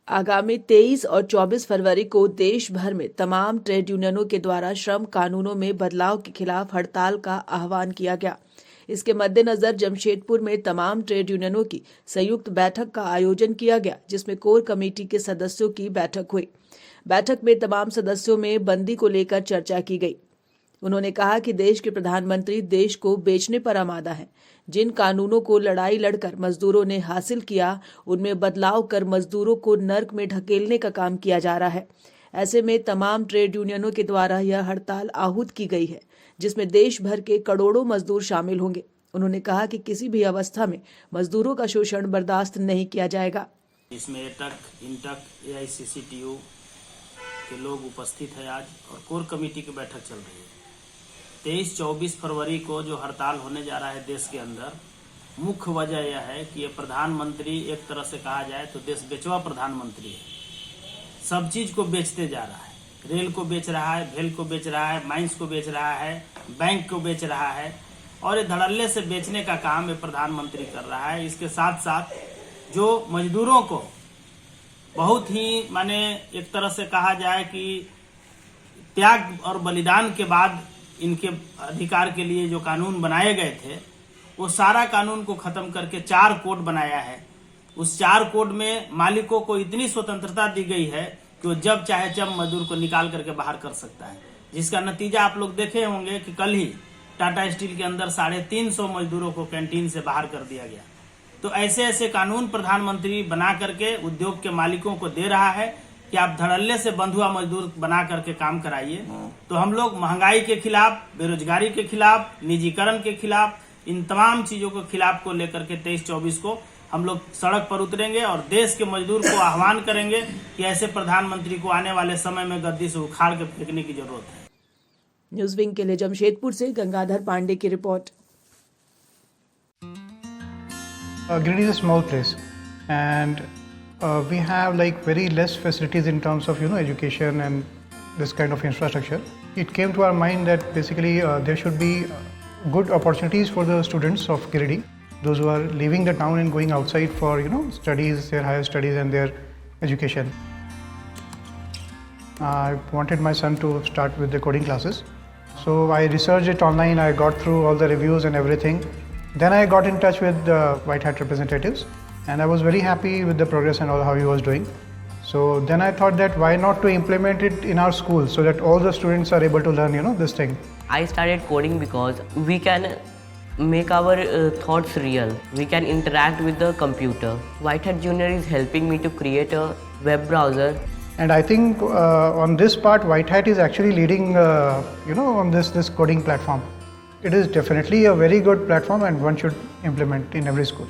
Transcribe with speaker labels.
Speaker 1: आगामी 23 और 24 फरवरी को देश भर में तमाम ट्रेड यूनियनों के द्वारा श्रम कानूनों में बदलाव के खिलाफ हड़ताल का आह्वान किया गया। इसके मद्देनजर जमशेदपुर में तमाम ट्रेड यूनियनों की संयुक्त बैठक का आयोजन किया गया, जिसमें कोर कमेटी के सदस्यों की बैठक हुई। बैठक में तमाम सदस्यों में बंदी को लेकर चर्चा की गई। उन्होंने कहा कि देश के प्रधानमंत्री देश को बेचने पर आमादा हैं। जिन कानूनों को लड़ाई लड़कर मजदूरों ने हासिल किया, उनमें बदलाव कर मजदूरों को नर्क में ढकेलने का काम किया जा रहा है। ऐसे में तमाम ट्रेड यूनियनों के द्वारा यह हड़ताल आहूत की गई है, जिसमें देश भर के करोड़ों मजदूर शामिल होंगे। उन्होंने कहा कि किसी भी अवस्था में मजदूरों का शोषण बर्दाश्त नहीं किया जाएगा।
Speaker 2: इसमें एटक, इंटक, AICCTU के लोग उपस्थित है आज, और कोर कमेटी की बैठक चल रही है। 23-24 फरवरी को जो हड़ताल होने जा रहा है देश के अंदर, मुख्य वजह यह है कि ये प्रधानमंत्री एक तरह से कहा जाए तो देश बेचवा प्रधानमंत्री है। सब चीज को बेचते जा रहा है, रेल को बेच रहा है, भेल को बेच रहा है, माइंस को बेच रहा है, बैंक को बेच रहा है, और ये धड़ल्ले से बेचने का काम ये प्रधानमंत्री कर रहा है। इसके साथ साथ जो मजदूरों को बहुत ही माने एक तरह से कहा जाए कि त्याग और बलिदान के बाद इनके अधिकार के लिए जो कानून बनाए गए थे, वो सारा कानून को खत्म करके 4 कोड बनाया है। उस 4 कोड में मालिकों को इतनी स्वतंत्रता दी गई है कि वो जब चाहे जब मजदूर को निकाल करके बाहर कर सकता है, जिसका नतीजा आप लोग देखे होंगे कि कल ही टाटा स्टील के अंदर 350 मजदूरों को कैंटीन से बाहर कर दिया गया। तो ऐसे ऐसे कानून प्रधानमंत्री बना करके उद्योग के मालिकों को दे रहा है कि आप धड़ल्ले से बंधुआ मजदूर बना करके काम कराइए। तो हम लोग महंगाई के खिलाफ, बेरोजगारी के खिलाफ, निजीकरण के खिलाफ, इन तमाम चीजों के खिलाफ को लेकर के 23-24 को हम लोग सड़क पर उतरेंगे और देश के मजदूर को आह्वान करेंगे कि ऐसे प्रधानमंत्री को आने वाले समय में गद्दी से उखाड़ के फेंकने की जरूरत है।
Speaker 1: न्यूज विंग के लिए जमशेदपुर से गंगाधर पांडे की report.
Speaker 3: Giridih is a small place, and we have like very less facilities in terms of education and this kind of infrastructure. It came to our mind that basically there should be good opportunities for the students of Giridih, those who are leaving the town and going outside for studies, their higher studies and their education. I wanted my son to start with the coding classes, so I researched it online. I got through all the reviews and everything. Then I got in touch with the White Hat representatives, and I was very happy with the progress and all how he was doing. So then I thought that why not to implement it in our school so that all the students are able to learn this thing.
Speaker 4: I started coding because we can make our thoughts real. We can interact with the computer. White Hat Junior is helping me to create a web browser.
Speaker 3: And I think on this part, White Hat is actually leading on this coding platform. It is definitely a very good platform and one should implement in every school.